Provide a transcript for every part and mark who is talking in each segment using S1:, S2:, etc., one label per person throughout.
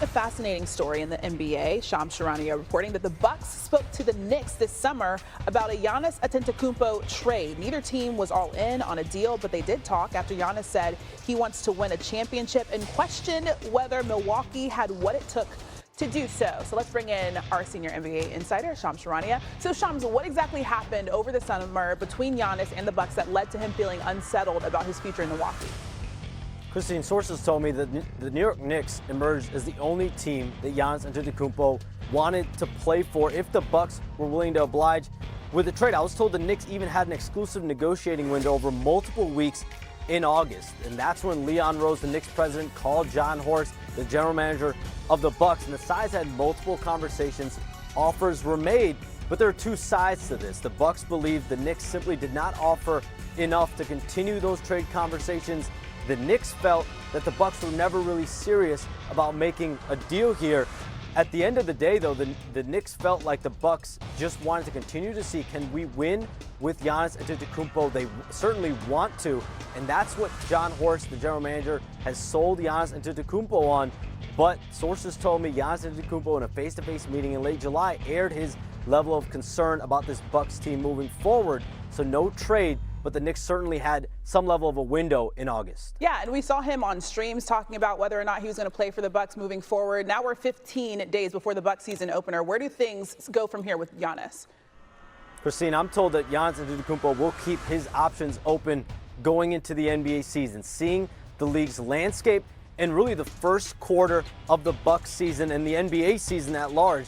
S1: A fascinating story in the NBA. Shams Charania reporting that the Bucks spoke to the Knicks this summer about a Giannis Antetokounmpo trade. Neither team was all in on a deal, but they did talk after Giannis said he wants to win a championship and questioned whether Milwaukee had what it took to do so. So let's bring in our senior NBA insider, Shams Charania. So Shams, what exactly happened over the summer between Giannis and the Bucks that led to him feeling unsettled about his future in Milwaukee?
S2: Christine, sources told me that the New York Knicks emerged as the only team that Giannis Antetokounmpo wanted to play for if the Bucks were willing to oblige with the trade. I was told the Knicks even had an exclusive negotiating window over multiple weeks in August, and that's when Leon Rose, the Knicks president, called John Horst, the general manager of the Bucks, and the sides had multiple conversations. Offers were made, but there are two sides to this. The Bucks believe the Knicks simply did not offer enough to continue those trade conversations. The Knicks felt that the Bucks were never really serious about making a deal here. At the end of the day, though, the Knicks felt like the Bucks just wanted to continue to see, can we win with Giannis Antetokounmpo? They certainly want to, and that's what John Horst, the general manager, has sold Giannis Antetokounmpo on. But sources told me Giannis Antetokounmpo in a face-to-face meeting in late July aired his level of concern about this Bucks team moving forward. So no trade, but the Knicks certainly had some level of a window in August.
S1: Yeah, and we saw him on streams talking about whether or not he was going to play for the Bucks moving forward. Now we're 15 days before the Bucks season opener. Where do things go from here with Giannis?
S2: Christine, I'm told that Giannis Antetokounmpo will keep his options open going into the NBA season, seeing the league's landscape and really the first quarter of the Bucks season and the NBA season at large.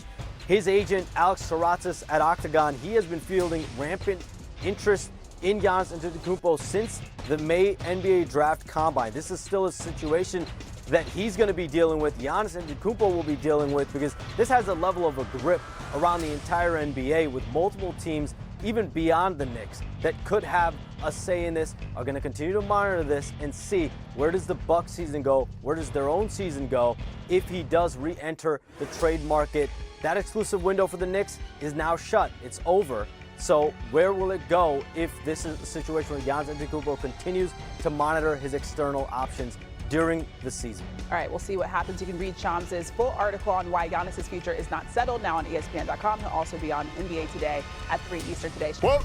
S2: His agent, Alex Saratzis at Octagon, he has been fielding rampant interest in Giannis Antetokounmpo since the May NBA Draft Combine. This is still a situation that he's going to be dealing with, Giannis Antetokounmpo will be dealing with, because this has a level of a grip around the entire NBA with multiple teams, even beyond the Knicks, that could have a say in this, are going to continue to monitor this and see where does the Bucks season go, where does their own season go if he does re-enter the trade market. That exclusive window for the Knicks is now shut. It's over. So where will it go if this is a situation where Giannis Antetokounmpo continues to monitor his external options during the season?
S1: All right, we'll see what happens. You can read Shams' full article on why Giannis' future is not settled now on ESPN.com. He'll also be on NBA Today at 3 Eastern today.
S3: Well,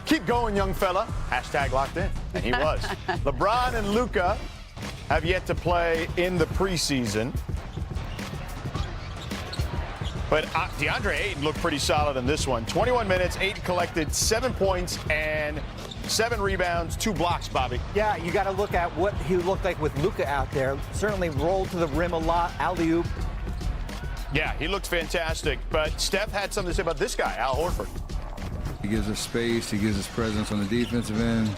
S3: keep going, young fella. Hashtag locked in. And he was. LeBron and Luka have yet to play in the preseason. But DeAndre Ayton looked pretty solid in this one. 21 minutes, Ayton collected 7 points and 7 rebounds, 2 blocks, Bobby.
S4: Yeah, you got to look at what he looked like with Luka out there. Certainly rolled to the rim a lot, alley-oop.
S3: Yeah, he looked fantastic. But Steph had something to say about this guy, Al Horford.
S5: He gives us space. He gives us presence on the defensive end.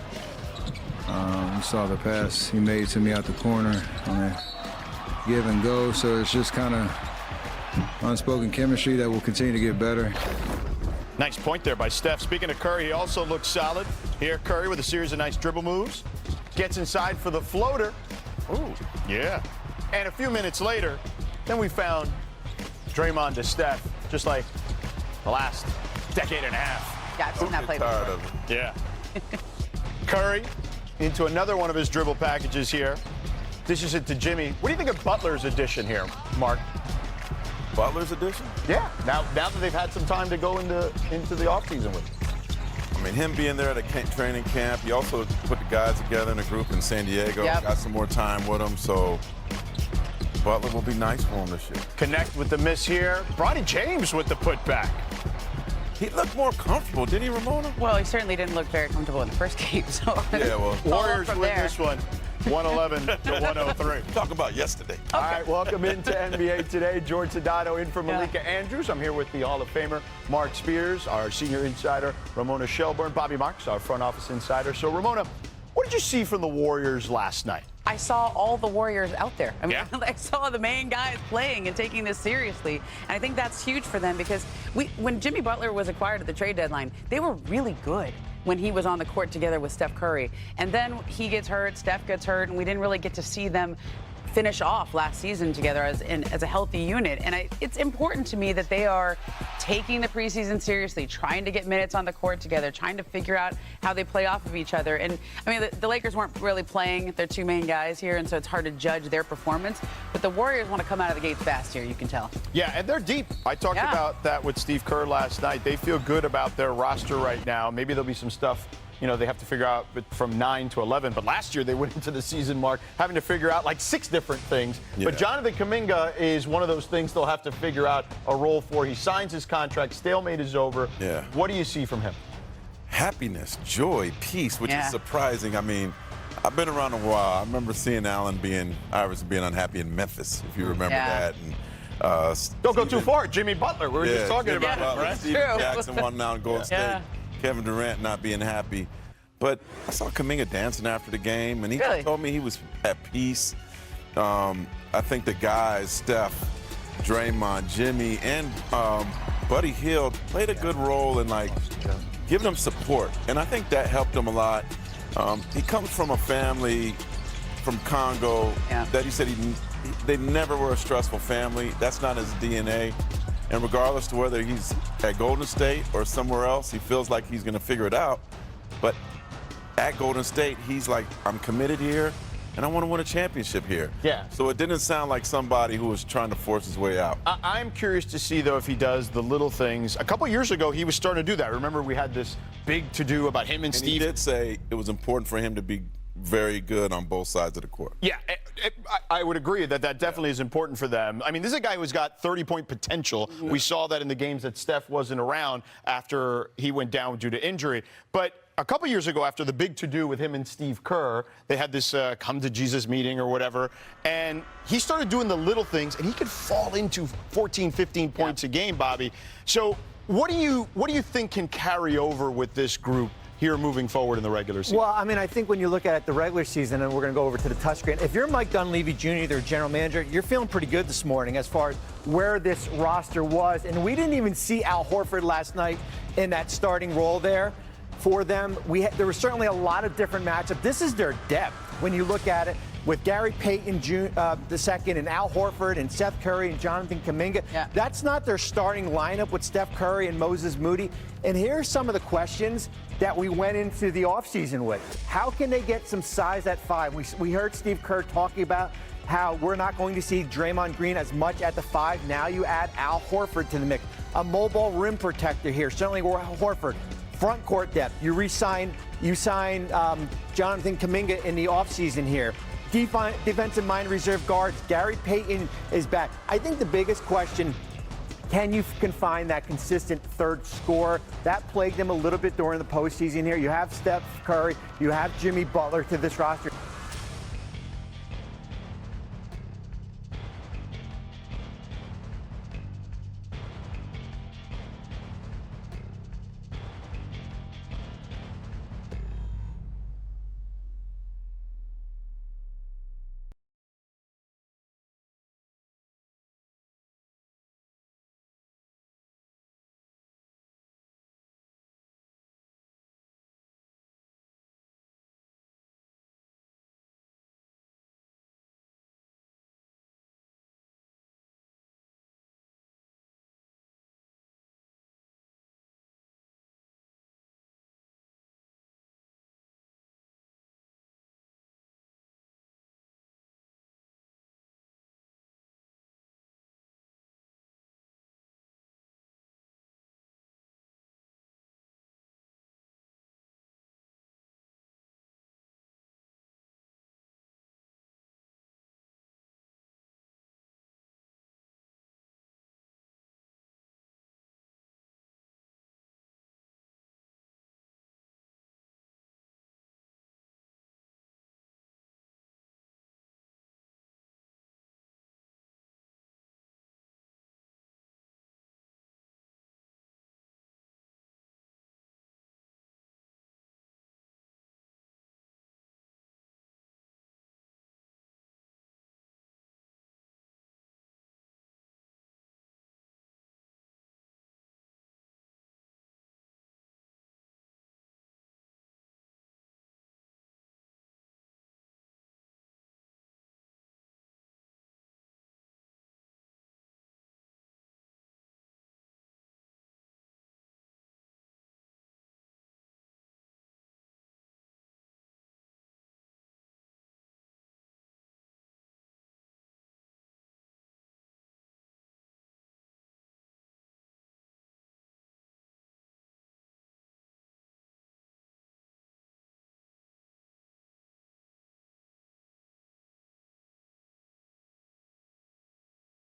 S5: You saw the pass he made to me out the corner on a give and go. So it's just kind of unspoken chemistry that will continue to get better.
S3: Nice point there by Steph. Speaking of Curry, he also looks solid. Here, Curry with a series of nice dribble moves. Gets inside for the floater. Ooh, yeah. And a few minutes later, then we found Draymond to Steph, just like the last decade and a half.
S6: Yeah, I've seen that play before.
S3: Yeah. Curry into another one of his dribble packages here. Dishes it to Jimmy. What do you think of Butler's addition here, Mark?
S7: Butler's addition?
S3: Yeah. Now that they've had some time to go into the offseason with him.
S7: I mean, him being there at a training camp, he also put the guys together in a group in San Diego, got some more time with them, so Butler will be nice for him this year.
S3: Connect with the miss here. Bronny James with the putback.
S7: He looked more comfortable, didn't he, Ramona?
S6: Well, he certainly didn't look very comfortable in the first game, so
S7: yeah, well,
S3: Warriors win this one. 111 to 103.
S7: Talk about yesterday.
S3: Okay. All right, welcome into NBA Today. George Sedano in for Malika Andrews. I'm here with the Hall of Famer, Mark Spears, our senior insider, Ramona Shelburne, Bobby Marks, our front office insider. So, Ramona, what did you see from the Warriors last night?
S6: I saw all the Warriors out there. I mean, I saw the main guys playing and taking this seriously. And I think that's huge for them because when Jimmy Butler was acquired at the trade deadline, they were really good when he was on the court together with Steph Curry. And then he gets hurt, Steph gets hurt, and we didn't really get to see them finish off last season together as a healthy unit. And it's important to me that they are taking the preseason seriously, trying to get minutes on the court together, trying to figure out how they play off of each other. And I mean, the Lakers weren't really playing their two main guys here, and so it's hard to judge their performance. But the Warriors want to come out of the gates fast here, you can tell.
S3: Yeah, and they're deep. I talked about that with Steve Kerr last night. They feel good about their roster right now. Maybe there'll be some stuff, you know, they have to figure out from 9 to 11. But last year they went into the season, Mark, having to figure out like 6 different things. Yeah. But Jonathan Kuminga is one of those things they'll have to figure out a role for. He signs his contract. Stalemate is over.
S7: Yeah.
S3: What do you see from him?
S7: Happiness, joy, peace, which is surprising. I mean, I've been around a while. I remember seeing Iverson being unhappy in Memphis, if you remember that. And,
S3: don't go too far. Jimmy Butler. We were just talking about
S7: that,
S3: right?
S7: Steven Jackson wanting out in Golden State. Kevin Durant not being happy. But I saw Kuminga dancing after the game, and he told me he was at peace. I think the guys, Steph, Draymond, Jimmy, and Buddy Hield played a good role in, like, giving them support. And I think that helped him a lot. He comes from a family from Congo that he said they never were a stressful family. That's not his DNA. And regardless to whether he's at Golden State or somewhere else, he feels like he's going to figure it out. But at Golden State, he's like, I'm committed here, and I want to win a championship here.
S3: Yeah.
S7: So it didn't sound like somebody who was trying to force his way out.
S3: I'm curious to see, though, if he does the little things. A couple years ago, he was starting to do that. Remember, we had this big to-do about him and Steve.
S7: He did say it was important for him to be very good on both sides of the court.
S3: Yeah, I would agree that definitely is important for them. I mean, this is a guy who's got 30-point potential. We saw that in the games that Steph wasn't around after he went down due to injury. But a couple years ago, after the big to-do with him and Steve Kerr, they had this come to Jesus meeting or whatever, and he started doing the little things, and he could fall into 14, 15 points a game, Bobby. So what do you think can carry over with this group here moving forward in the regular season?
S4: Well, I mean, I think when you look at the regular season, and we're going to go over to the touchscreen, if you're Mike Dunleavy Jr., their general manager, you're feeling pretty good this morning as far as where this roster was. And we didn't even see Al Horford last night in that starting role there for them. There was certainly a lot of different matchups. This is their depth when you look at it, with Gary Payton II and Al Horford and Seth Curry and Jonathan Kuminga. That's not their starting lineup with Steph Curry and Moses Moody. And here's some of the questions that we went into the offseason with. How can they get some size at 5? We heard Steve Kerr talking about how we're not going to see Draymond Green as much at the 5. Now you add Al Horford to the mix. A mobile rim protector here, certainly Horford. Front court depth. You sign Jonathan Kuminga in the offseason here. Defensive mind reserve guards. Gary Payton is back. I think the biggest question, can you find that consistent third scorer? That plagued them a little bit during the postseason here. You have Steph Curry, you have Jimmy Butler to this roster.